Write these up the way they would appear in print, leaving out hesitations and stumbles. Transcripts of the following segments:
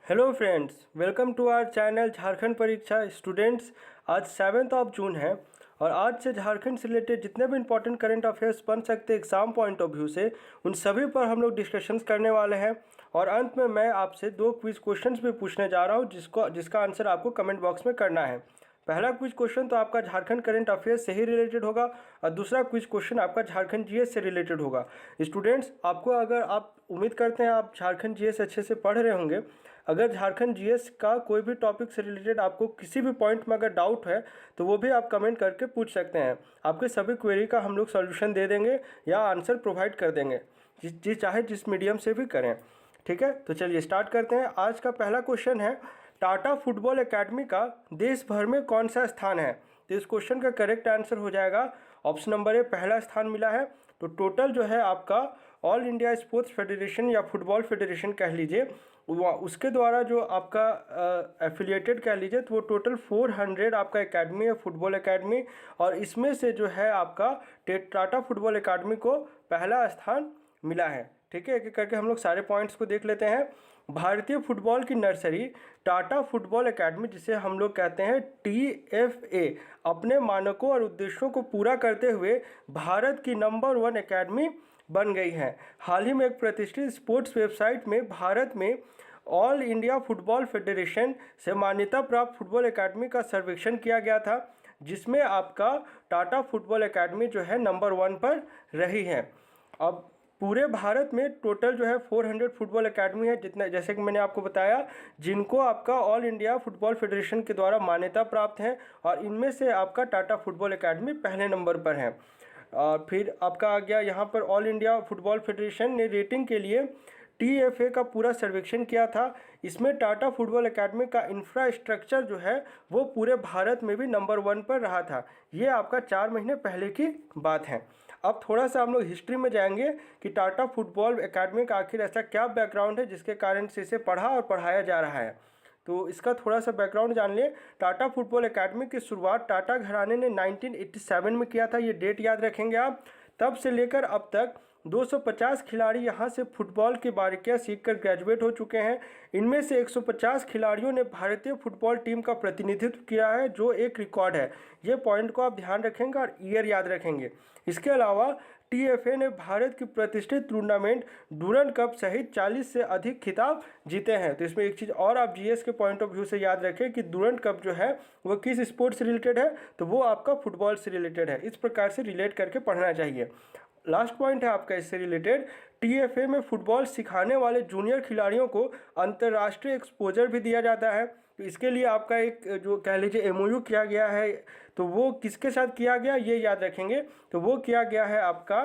Hello friends, welcome to our channel Jharkhand Pariksha students. आज 7 जून है और आज से झारखंड से रिलेटेड जितने भी इंपॉर्टेंट करंट अफेयर्स बन सकते हैं एग्जाम पॉइंट ऑफ व्यू से, उन सभी पर हम लोग डिस्कशंस करने वाले हैं। और अंत में मैं आपसे 2 क्विज क्वेश्चंस भी पूछने जा रहा हूं जिसका आंसर आपको कमेंट बॉक्स में करना है। पहला क्विज क्वेश्चन तो आपका झारखंड करंट अफेयर्स से ही रिलेटेड होगा और दूसरा क्विज क्वेश्चन आपका झारखंड जीएस से रिलेटेड होगा। स्टूडेंट्स, आपको अगर आप उम्मीद करते हैं आप झारखंड जीएस अच्छे से पढ़ रहे होंगे, अगर झारखंड जीएस का कोई भी टॉपिक से रिलेटेड आपको किसी भी पॉइंट में अगर डाउट है तो वो भी आप कमेंट करके पूछ सकते हैं। आपके सभी क्वेरी का हम लोग सॉल्यूशन दे देंगे या आंसर प्रोवाइड कर देंगे, चाहे जिस मीडियम से भी करें। ठीक है, तो चलिए स्टार्ट करते हैं। आज का पहला क्वेश्चन है, टाटा फुटबॉल एकेडमी का देश भर में कौन सा स्थान है? तो इस क्वेश्चन का करेक्ट आंसर हो जाएगा ऑप्शन नंबर ए, पहला स्थान मिला है। तो टोटल जो है आपका ऑल इंडिया स्पोर्ट्स फेडरेशन या फुटबॉल फेडरेशन कह लीजिए, उसके द्वारा जो आपका एफिलिएटेड कह लीजिए, तो वो टोटल 400 आपका एकेडमी है, फुटबॉल एकेडमी। और इसमें से जो है आपका टाटा फुटबॉल एकेडमी को पहला स्थान मिला है। ठीक है, एक एक करके हम लोग सारे पॉइंट्स को देख लेते हैं। भारतीय फुटबॉल की नर्सरी टाटा फुटबॉल एकेडमी, जिसे हम लोग कहते हैं TFA, अपने मानकों और उद्देश्यों को पूरा करते हुए भारत की नंबर 1 एकेडमी बन गई है। हाल ही में एक प्रतिष्ठित स्पोर्ट्स वेबसाइट में भारत में ऑल इंडिया फुटबॉल फेडरेशन से मान्यता प्राप्त फुटबॉल एकेडमी का सर्वेक्षण किया गया था, जिसमें आपका टाटा फुटबॉल एकेडमी जो है नंबर 1 पर रही है। अब पूरे भारत में टोटल जो है 400 फुटबॉल एकेडमी है, जितने जैसे कि मैंने आपको बताया, जिनको आपका ऑल इंडिया फुटबॉल फेडरेशन के द्वारा मान्यता प्राप्त है, और इनमें से आपका टाटा फुटबॉल एकेडमी पहले नंबर पर है। फिर आपका आ गया यहाँ पर ऑल इंडिया फुटबॉल फेडरेशन ने रेटिंग के लिए TFA का पूरा सर्वेक्षण किया था। इसमें टाटा फुटबॉल एकेडमी का इंफ्रास्ट्रक्चर जो है वो पूरे भारत में भी नंबर 1 पर रहा था। ये आपका 4 महीने पहले की बात है। अब थोड़ा सा हम लोग हिस्ट्री में जाएंगे कि टाटा फुटबॉल एकेडमी का आखिर ऐसा क्या बैकग्राउंड है जिसके कारण से इसे पढ़ा और पढ़ाया जा रहा है। तो इसका थोड़ा सा बैकग्राउंड जान लिए। टाटा फुटबॉल एकेडमी की शुरुआत टाटा घराने ने 1987 में किया था, ये डेट याद रखेंगे आप। तब से लेकर अब तक 250 खिलाड़ी यहाँ से फुटबॉल की बारीकियाँ सीखकर ग्रेजुएट हो चुके हैं। इनमें से 150 खिलाड़ियों ने भारतीय फुटबॉल टीम का प्रतिनिधित्व किया है, जो एक रिकॉर्ड है। ये पॉइंट को आप ध्यान रखेंगे और ईयर याद रखेंगे। इसके अलावा TFA ने भारत की प्रतिष्ठित टूर्नामेंट डूरंड कप सहित 40 से अधिक खिताब जीते हैं। तो इसमें एक चीज़ और आप GS के पॉइंट ऑफ व्यू से याद रखें कि डूरंड कप जो है वो किस स्पोर्ट से रिलेटेड है, तो वो आपका फुटबॉल से रिलेटेड है। इस प्रकार से रिलेट करके पढ़ना चाहिए। लास्ट पॉइंट है आपका इससे रिलेटेड, TFA में फुटबॉल सिखाने वाले जूनियर खिलाड़ियों को अंतर्राष्ट्रीय एक्सपोजर भी दिया जाता है। तो इसके लिए आपका एक जो कह लीजिए MOU किया गया है, तो वो किसके साथ किया गया ये याद रखेंगे। तो वो किया गया है आपका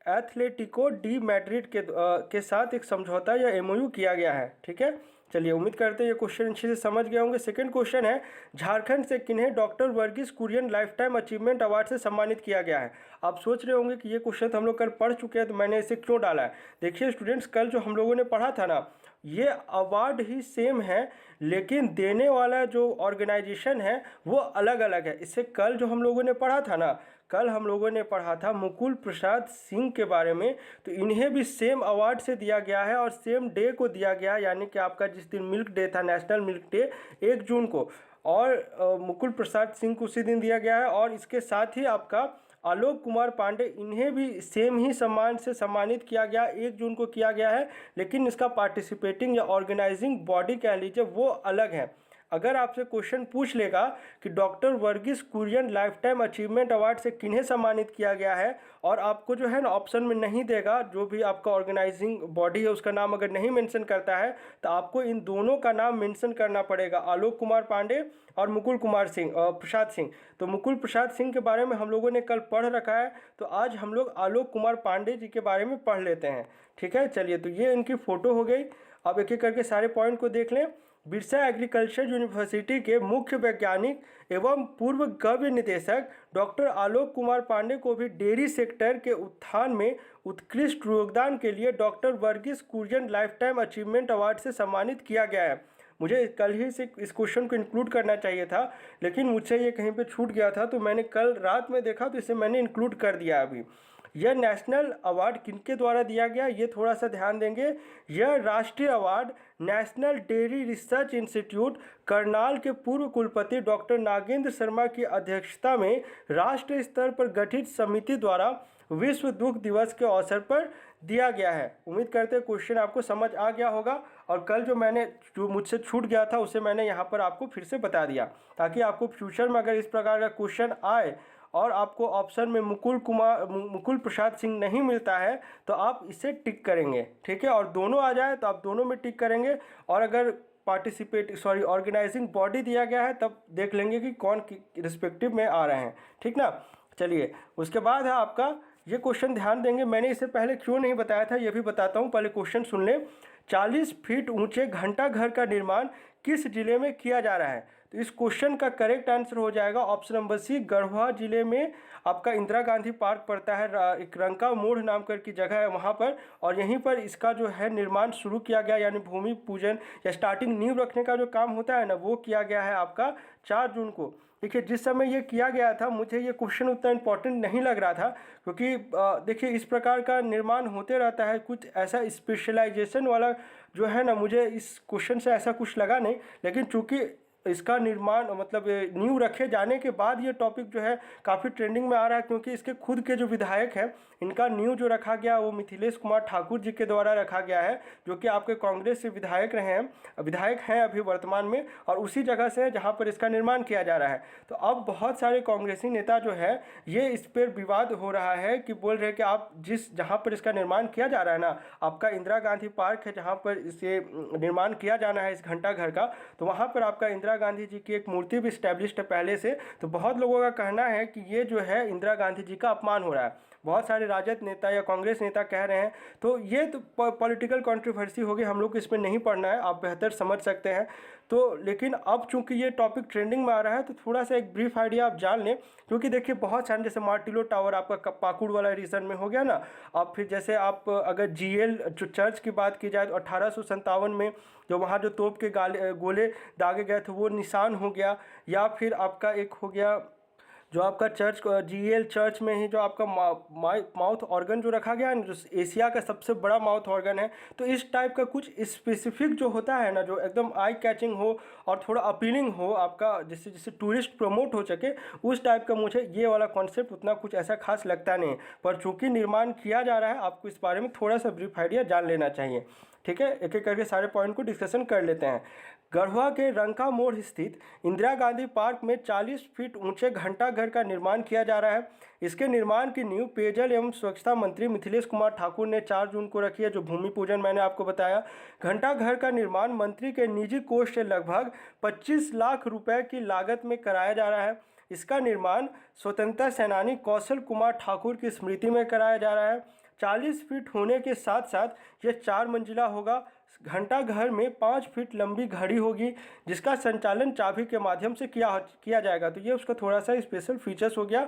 एथलेटिको डी मैड्रिड के साथ एक समझौता या MOU किया गया है। ठीक है, चलिए उम्मीद करते हैं ये क्वेश्चन अच्छे से समझ गए होंगे। सेकंड क्वेश्चन है, झारखंड से किन्हें doctor Verghese Kurien lifetime achievement award से सम्मानित किया गया है? आप सोच रहे होंगे कि ये क्वेश्चन तो हम लोग कल पढ़ चुके हैं, तो मैंने इसे क्यों डाला है। देखिए स्टूडेंट्स, कल जो हम लोगों ने पढ़ा था ना, ये अवार्ड ही सेम है, लेकिन देने वाला जो ऑर्गेनाइजेशन है वो अलग अलग है। इससे कल जो हम लोगों ने पढ़ा था ना, कल हम लोगों ने पढ़ा था मुकुल प्रसाद सिंह के बारे में, तो इन्हें भी सेम अवार्ड से दिया गया है और सेम डे को दिया गया, यानी कि आपका जिस दिन मिल्क डे था, नेशनल मिल्क डे 1 जून को, और मुकुल प्रसाद सिंह को उसी दिन दिया गया है। और इसके साथ ही आपका आलोक कुमार पांडे, इन्हें भी सेम ही सम्मान से सम्मानित किया गया, 1 जून को किया गया है, लेकिन इसका पार्टिसिपेटिंग या ऑर्गेनाइजिंग बॉडी कह लीजिए वो अलग है। अगर आपसे क्वेश्चन पूछ लेगा कि doctor Verghese Kurien lifetime achievement award से किन्हें सम्मानित किया गया है, और आपको जो है ना ऑप्शन में नहीं देगा, जो भी आपका ऑर्गेनाइजिंग बॉडी है उसका नाम अगर नहीं मेंशन करता है, तो आपको इन दोनों का नाम मेंशन करना पड़ेगा, आलोक कुमार पांडे और मुकुल प्रसाद सिंह। तो मुकुल प्रसाद सिंह के बारे में हम लोगों ने कल पढ़ रखा है, तो आज हम लोग आलोक कुमार पांडे जी के बारे में पढ़ लेते हैं। ठीक है, चलिए, तो ये इनकी फ़ोटो हो गई। अब एक एक करके सारे पॉइंट को देख लें। बिरसा एग्रीकल्चर यूनिवर्सिटी के मुख्य वैज्ञानिक एवं पूर्व गव्य निदेशक डॉक्टर आलोक कुमार पांडे को भी डेयरी सेक्टर के उत्थान में उत्कृष्ट योगदान के लिए doctor Verghese Kurien lifetime achievement award से सम्मानित किया गया है। मुझे कल ही से इस क्वेश्चन को इंक्लूड करना चाहिए था, लेकिन मुझसे ये कहीं पे छूट गया था, तो मैंने कल रात में देखा तो इसे मैंने इंक्लूड कर दिया अभी। यह नेशनल अवार्ड किनके द्वारा दिया गया, ये थोड़ा सा ध्यान देंगे। यह राष्ट्रीय award national dairy research institute Karnal के पूर्व कुलपति डॉक्टर नागेंद्र शर्मा की अध्यक्षता में राष्ट्रीय स्तर पर गठित समिति द्वारा विश्व दुग्ध दिवस के अवसर पर दिया गया है। उम्मीद करते हैं क्वेश्चन आपको समझ आ गया होगा और कल जो मुझसे छूट गया था उसे मैंने यहाँ पर आपको फिर से बता दिया, ताकि आपको फ्यूचर में अगर इस प्रकार का क्वेश्चन आए और आपको ऑप्शन में मुकुल प्रसाद सिंह नहीं मिलता है तो आप इसे टिक करेंगे, ठीक है। और दोनों आ जाए तो आप दोनों में टिक करेंगे, और अगर ऑर्गेनाइजिंग बॉडी दिया गया है तब देख लेंगे कि कौन रिस्पेक्टिव में आ रहे हैं, ठीक ना। चलिए, उसके बाद है आपका ये क्वेश्चन, ध्यान देंगे, मैंने इसे पहले क्यों नहीं बताया था ये भी बताता हूँ, पहले क्वेश्चन सुन लें। 40 फीट ऊंचे घंटा घर का निर्माण किस जिले में किया जा रहा है? तो इस क्वेश्चन का करेक्ट आंसर हो जाएगा ऑप्शन नंबर सी, गढ़वा जिले में आपका इंदिरा गांधी पार्क पड़ता है, एक रंका मोड़ नाम कर की जगह है वहाँ पर, और यहीं पर इसका जो है निर्माण शुरू किया गया, यानी भूमि पूजन या स्टार्टिंग नींव रखने का जो काम होता है ना, वो किया गया है आपका 4 जून को। देखिए, जिस समय ये किया गया था मुझे ये क्वेश्चन उतना इम्पोर्टेंट नहीं लग रहा था, क्योंकि देखिए इस प्रकार का निर्माण होते रहता है, कुछ ऐसा स्पेशलाइजेशन वाला जो है ना, मुझे इस क्वेश्चन से ऐसा कुछ लगा नहीं। लेकिन चूँकि इसका निर्माण मतलब नींव रखे जाने के बाद ये टॉपिक जो है काफ़ी ट्रेंडिंग में आ रहा है, क्योंकि इसके खुद के जो विधायक हैं इनका नींव जो रखा गया वो मिथिलेश कुमार ठाकुर जी के द्वारा रखा गया है, जो कि आपके कांग्रेस से विधायक हैं अभी वर्तमान में, और उसी जगह से है जहाँ पर इसका निर्माण किया जा रहा है। तो अब बहुत सारे कांग्रेसी नेता जो है ये इस पर विवाद हो रहा है कि बोल रहे हैं कि आप जहाँ पर इसका निर्माण किया जा रहा है ना, आपका इंदिरा गांधी पार्क है जहाँ पर इसे निर्माण किया जाना है इस घंटा घर का, तो वहाँ पर आपका इंदिरा गांधी जी की एक मूर्ति भी स्टैब्लिश्ड है पहले से। तो बहुत लोगों का कहना है कि ये जो है इंदिरा गांधी जी का अपमान हो रहा है, बहुत सारे राजद नेता या कांग्रेस नेता कह रहे हैं। तो ये तो पॉलिटिकल कंट्रोवर्सी होगी, हम लोग इसमें नहीं पढ़ना है, आप बेहतर समझ सकते हैं। तो लेकिन अब चूंकि ये टॉपिक ट्रेंडिंग में आ रहा है तो थोड़ा सा एक ब्रीफ आइडिया आप जान लें, क्योंकि देखिए बहुत सारे, जैसे मार्टिलो टावर आपका पाकुड़ वाला रीजन में हो गया ना, अब फिर जैसे आप अगर GL जो चर्च की बात की जाए तो 1857 में जो वहाँ जो तोप के गोले दागे गए थे वो निशान हो गया, या फिर आपका एक हो गया जो आपका चर्च GL चर्च में ही जो आपका माउथ ऑर्गन जो रखा गया है, जो एशिया का सबसे बड़ा माउथ ऑर्गन है। तो इस टाइप का कुछ स्पेसिफिक जो होता है ना, जो एकदम आई कैचिंग हो और थोड़ा अपीलिंग हो आपका, जिससे जिससे टूरिस्ट प्रमोट हो सके, उस टाइप का मुझे ये वाला कॉन्सेप्ट उतना कुछ ऐसा खास लगता नहीं है। पर चूँकि निर्माण किया जा रहा है आपको इस बारे में थोड़ा सा ब्रीफ आइडिया जान लेना चाहिए, ठीक है। एक एक करके सारे पॉइंट को डिस्कशन कर लेते हैं। गढ़वा के रंका मोड़ स्थित इंदिरा गांधी पार्क में 40 फीट ऊंचे घंटा घर का निर्माण किया जा रहा है। इसके निर्माण की नींव पेयजल एवं स्वच्छता मंत्री मिथिलेश कुमार ठाकुर ने 4 जून को रखी है, जो भूमि पूजन मैंने आपको बताया। घंटा घर का निर्माण मंत्री के निजी कोष से लगभग 25 लाख रुपए की लागत में कराया जा रहा है। इसका निर्माण स्वतंत्रता सेनानी कौशल कुमार ठाकुर की स्मृति में कराया जा रहा है। 40 फीट होने के साथ साथ यह 4 मंजिला होगा। घंटा घर में 5 फीट लंबी घड़ी होगी, जिसका संचालन चाबी के माध्यम से किया जाएगा। तो ये उसका थोड़ा सा स्पेशल फीचर्स हो गया,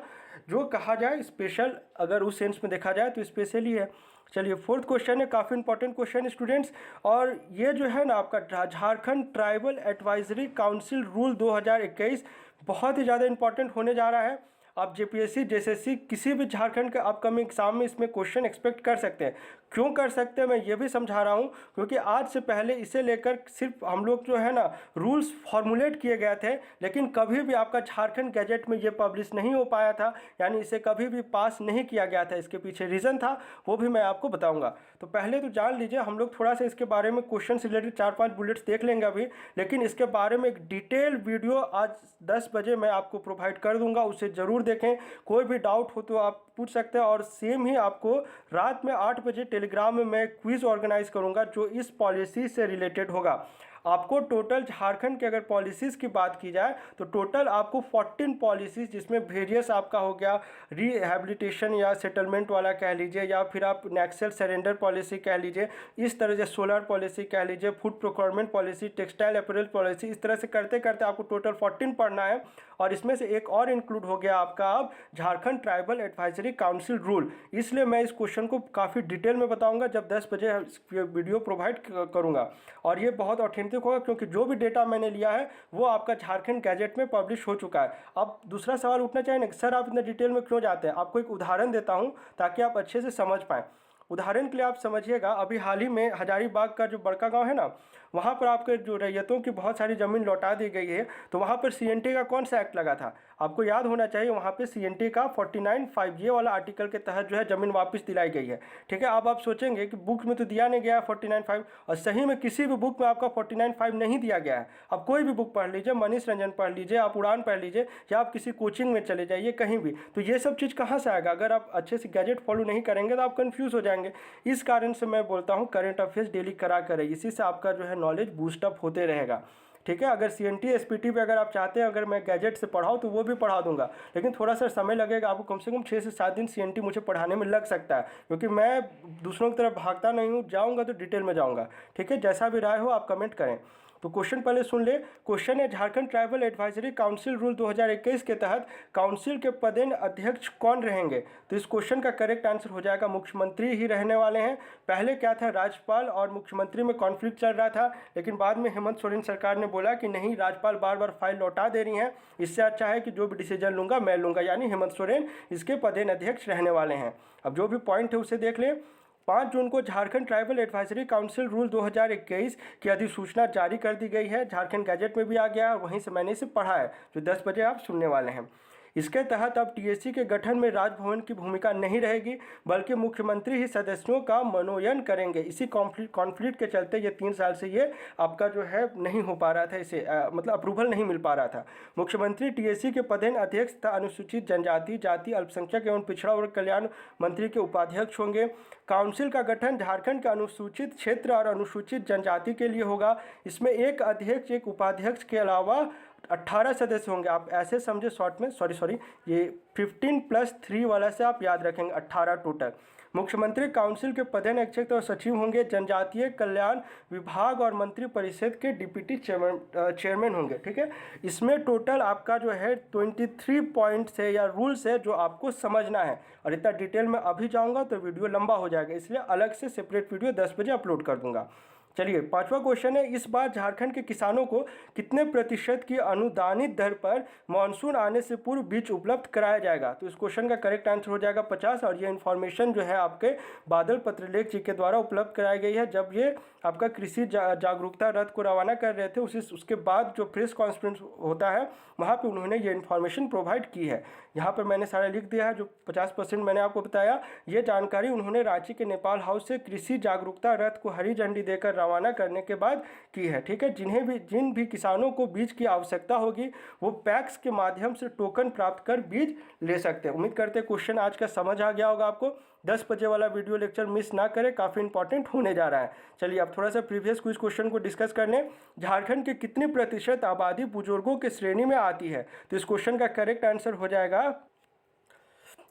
जो कहा जाए स्पेशल, अगर उस सेंस में देखा जाए तो स्पेशल ही है। चलिए, फोर्थ क्वेश्चन है, काफ़ी इंपॉर्टेंट क्वेश्चन स्टूडेंट्स, और ये जो है ना आपका Jharkhand tribal advisory council rule 2021 बहुत ही ज़्यादा इंपॉर्टेंट होने जा रहा है। आप JPSC JSSC किसी भी झारखंड के अपकमिंग एग्जाम में इसमें क्वेश्चन एक्सपेक्ट कर सकते हैं। क्यों कर सकते हैं मैं ये भी समझा रहा हूँ, क्योंकि आज से पहले इसे लेकर सिर्फ हम लोग जो है ना रूल्स फॉर्मुलेट किए गए थे, लेकिन कभी भी आपका झारखंड गैजेट में ये पब्लिश नहीं हो पाया था, यानी इसे कभी भी पास नहीं किया गया था। इसके पीछे रीज़न था, वो भी मैं आपको बताऊँगा। तो पहले तो जान लीजिए, हम लोग थोड़ा सा इसके बारे में क्वेश्चन से रिलेटेड 4-5 बुलेट्स देख लेंगे अभी, लेकिन इसके बारे में एक डिटेल वीडियो आज 10 बजे मैं आपको प्रोवाइड कर दूँगा, उसे ज़रूर देखें। कोई भी डाउट हो तो आप पूछ सकते हैं, और सेम ही आपको रात में 8 बजे टेलीग्राम में मैं क्विज ऑर्गेनाइज करूंगा जो इस पॉलिसी से रिलेटेड होगा। आपको टोटल झारखंड के अगर पॉलिसीज़ की बात की जाए तो टोटल आपको 14 पॉलिसीज़, जिसमें वेरियस आपका हो गया रिहेबिलिटेशन या सेटलमेंट वाला कह लीजिए, या फिर आप नेक्सल सरेंडर पॉलिसी कह लीजिए, इस तरह से सोलर पॉलिसी कह लीजिए, food procurement policy, textile apparel policy, इस तरह से करते करते आपको टोटल 14 पढ़ना है। और इसमें से एक और इंक्लूड हो गया आपका अब Jharkhand tribal advisory council rule. इसलिए मैं इस क्वेश्चन को काफ़ी डिटेल में बताऊंगा जब 10 बजे वीडियो प्रोवाइड करूंगा, और ये बहुत ऑथेंटिक होगा, क्योंकि जो भी डेटा मैंने लिया है वो आपका झारखंड गैजेट में पब्लिश हो चुका है। अब दूसरा सवाल उठना चाहिए ना, सर आप इतना डिटेल में क्यों जाते हैं। आपको एक उदाहरण देता हूँ ताकि आप अच्छे से समझ पाएँ। उदाहरण के लिए आप समझिएगा, अभी हाल ही में हजारीबाग का जो बड़का गांव है ना, वहाँ पर आपके जो रैयतों की बहुत सारी ज़मीन लौटा दी गई है। तो वहाँ पर CNT का कौन सा एक्ट लगा था, आपको याद होना चाहिए। वहाँ पे CNT का 49(5) ये वाला आर्टिकल के तहत जो है ज़मीन वापस दिलाई गई है। ठीक है, अब आप सोचेंगे कि बुक में तो दिया नहीं गया है 49(5), और सही में किसी भी बुक में आपका 49(5) नहीं दिया गया है। आप कोई भी बुक पढ़ लीजिए, मनीष रंजन पढ़ लीजिए, आप उड़ान पढ़ लीजिए, या आप किसी कोचिंग में चले जाइए, कहीं भी, तो ये सब चीज़ कहाँ से आएगा। अगर आप अच्छे से गैजेट फॉलो नहीं करेंगे तो आप कन्फ्यूज़ हो जाएंगे। इस कारण से मैं बोलता हूँ करंट अफेयर्स डेली करा करें, इसी से आपका जो है नॉलेज बूस्टअप होते रहेगा। ठीक है, अगर CNT SPT पे अगर आप चाहते हैं अगर मैं गैजेट से पढ़ाऊँ तो वो भी पढ़ा दूंगा, लेकिन थोड़ा सा समय लगेगा आपको, कम से कम 6 से 7 दिन CNT मुझे पढ़ाने में लग सकता है, क्योंकि मैं दूसरों की तरफ भागता नहीं हूँ, जाऊँगा तो डिटेल में जाऊँगा। ठीक है, जैसा भी राय हो आप कमेंट करें। तो क्वेश्चन पहले सुन ले। क्वेश्चन है, Jharkhand tribal advisory council rule 2021 के तहत काउंसिल के पदेन अध्यक्ष कौन रहेंगे। तो इस क्वेश्चन का करेक्ट आंसर हो जाएगा मुख्यमंत्री ही रहने वाले हैं। पहले क्या था, राज्यपाल और मुख्यमंत्री में कॉन्फ्लिक्ट चल रहा था, लेकिन बाद में हेमंत सोरेन सरकार ने बोला कि नहीं, राज्यपाल बार बार फाइल लौटा दे रही हैं, इससे अच्छा है कि जो भी डिसीजन लूँगा मैं लूँगा, यानी हेमंत सोरेन इसके पदेन अध्यक्ष रहने वाले हैं। अब जो भी पॉइंट है उसे देख लें। 5 जून को Jharkhand tribal advisory council rule 2021 की अधिसूचना जारी कर दी गई है। झारखंड गैजेट में भी आ गया है, वहीं से मैंने इसे पढ़ा है, जो 10 बजे आप सुनने वाले हैं। इसके तहत अब TSC के गठन में राजभवन की भूमिका नहीं रहेगी, बल्कि मुख्यमंत्री ही सदस्यों का मनोनयन करेंगे। इसी कॉन्फ्लिक्ट के चलते ये 3 साल से ये आपका जो है नहीं हो पा रहा था, इसे मतलब अप्रूवल नहीं मिल पा रहा था। मुख्यमंत्री TSC के पदेन अध्यक्ष तथा अनुसूचित जनजाति, जाति, अल्पसंख्यक एवं पिछड़ा वर्ग कल्याण मंत्री के उपाध्यक्ष होंगे। काउंसिल का गठन झारखंड के अनुसूचित क्षेत्र और अनुसूचित जनजाति के लिए होगा। इसमें एक अध्यक्ष, एक उपाध्यक्ष के अलावा 18 सदस्य होंगे। आप ऐसे समझे शॉर्ट में, सॉरी ये 15+3 वाला से आप याद रखेंगे, 18 टोटल। मुख्यमंत्री काउंसिल के पदेन अध्यक्ष और सचिव होंगे। जनजातीय कल्याण विभाग और मंत्री परिषद के डिप्टी चेयरमैन होंगे। ठीक है, इसमें टोटल आपका जो है 23 पॉइंट्स है या रूल्स है जो आपको समझना है, और इतना डिटेल में अभी जाऊंगा तो वीडियो लंबा हो जाएगा, इसलिए अलग से सेपरेट वीडियो 10 बजे अपलोड कर दूंगा। चलिए, 5वां क्वेश्चन है, इस बार झारखंड के किसानों को कितने प्रतिशत की अनुदानित दर पर मानसून आने से पूर्व बीज उपलब्ध कराया जाएगा। तो इस क्वेश्चन का करेक्ट आंसर हो जाएगा 50, और ये इन्फॉर्मेशन जो है आपके बादल पत्रलेख जी के द्वारा उपलब्ध कराई गई है। जब ये आपका कृषि जागरूकता रथ को रवाना कर रहे थे, उसके बाद जो प्रेस कॉन्फ्रेंस होता है वहाँ पर उन्होंने ये इन्फॉर्मेशन प्रोवाइड की है। यहाँ पर मैंने सारा लिख दिया है, जो 50% मैंने आपको बताया, ये जानकारी उन्होंने रांची के नेपाल हाउस से कृषि जागरूकता रथ को हरी झंडी देकर रवाना करने के बाद की है। ठीक है, जिन भी किसानों को बीज की आवश्यकता होगी वो पैक्स के माध्यम से टोकन प्राप्त कर बीज ले सकते हैं। उम्मीद करते हैं क्वेश्चन आज का समझ आ गया होगा आपको। 10 बजे वाला वीडियो लेक्चर मिस ना करें, काफ़ी इंपॉर्टेंट होने जा रहा है। चलिए अब थोड़ा सा प्रीवियस क्विज क्वेश्चन को डिस्कस कर लें। झारखंड के कितने प्रतिशत आबादी बुजुर्गों के श्रेणी में आती है। तो इस क्वेश्चन का करेक्ट आंसर हो जाएगा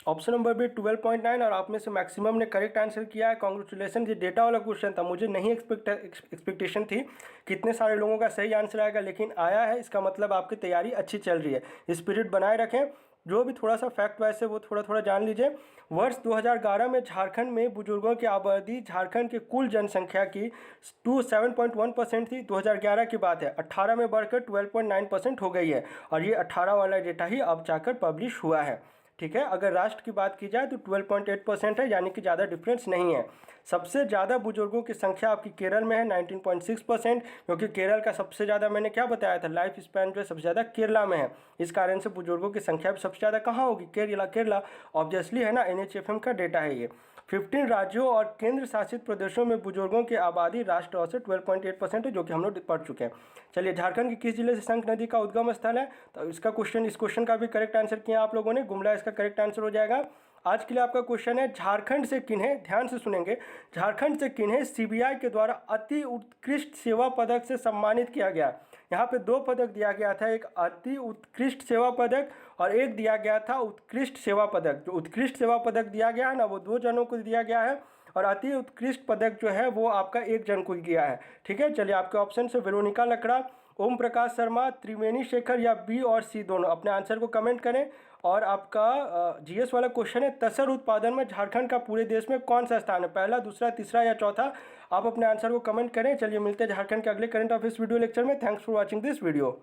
ऑप्शन नंबर बी 12.9, और आप में से मैक्सिमम ने करेक्ट आंसर किया है। कॉन्ग्रेचुलेसन। ये डेटा वाला क्वेश्चन था, मुझे नहीं एक्सपेक्टेशन थी कितने सारे लोगों का सही आंसर आएगा, लेकिन आया है। इसका मतलब आपकी तैयारी अच्छी चल रही है। स्पिरिट बनाए रखें, जो भी थोड़ा सा फैक्ट वाइज है वो थोड़ा थोड़ा जान लीजिए। वर्ष 2011 में झारखंड में बुजुर्गों की आबादी झारखंड के कुल जनसंख्या की 7.1% थी। 2011 की बात है। 18 में बढ़कर 12.9% हो गई है, और ये 18 वाला डेटा ही अब जाकर पब्लिश हुआ है। ठीक है, अगर राष्ट्र की बात की जाए तो 12.8% है, यानी कि ज़्यादा डिफरेंस नहीं है। सबसे ज़्यादा बुजुर्गों की संख्या आपकी केरल में है 19.6%, क्योंकि केरल का सबसे ज़्यादा मैंने क्या बताया था, लाइफ स्पैन जो है सबसे ज़्यादा केरला में है। इस कारण से बुजुर्गों की संख्या भी सबसे ज़्यादा कहाँ होगी, केरला ऑब्वियसली है ना, NHFM का डेटा है ये। 15 राज्यों और केंद्र शासित प्रदेशों में बुजुर्गों की आबादी राष्ट्र औसत 12.8% है, जो कि हम लोग पढ़ चुके हैं। चलिए, झारखंड की किस जिले से शंख नदी का उद्गम स्थल है। तो इस क्वेश्चन का भी करेक्ट आंसर किया आप लोगों ने, गुमला इसका करेक्ट आंसर हो जाएगा। आज के लिए आपका क्वेश्चन है, झारखंड से किन्हें, ध्यान से सुनेंगे, झारखंड से किन्हें CBI के द्वारा अति उत्कृष्ट सेवा पदक से सम्मानित किया गया। यहाँ पे 2 पदक दिया गया था, एक अति उत्कृष्ट सेवा पदक और एक दिया गया था उत्कृष्ट सेवा पदक। जो उत्कृष्ट सेवा पदक दिया गया है ना, वो 2 जनों को दिया गया है, और अति उत्कृष्ट पदक जो है वो आपका एक जन को दिया है। ठीक है, चलिए आपके ऑप्शन से वेरोनिका लकड़ा, ओम प्रकाश शर्मा, त्रिवेणी शेखर या B और C दोनों। अपने आंसर को कमेंट करें। और आपका GS वाला क्वेश्चन है, तसर उत्पादन में झारखंड का पूरे देश में कौन सा स्थान है, पहला, दूसरा, तीसरा या चौथा। आप अपने आंसर को कमेंट करें। चलिए मिलते हैं झारखंड के अगले करंट अफेयर्स वीडियो लेक्चर में। Thanks for watching this video.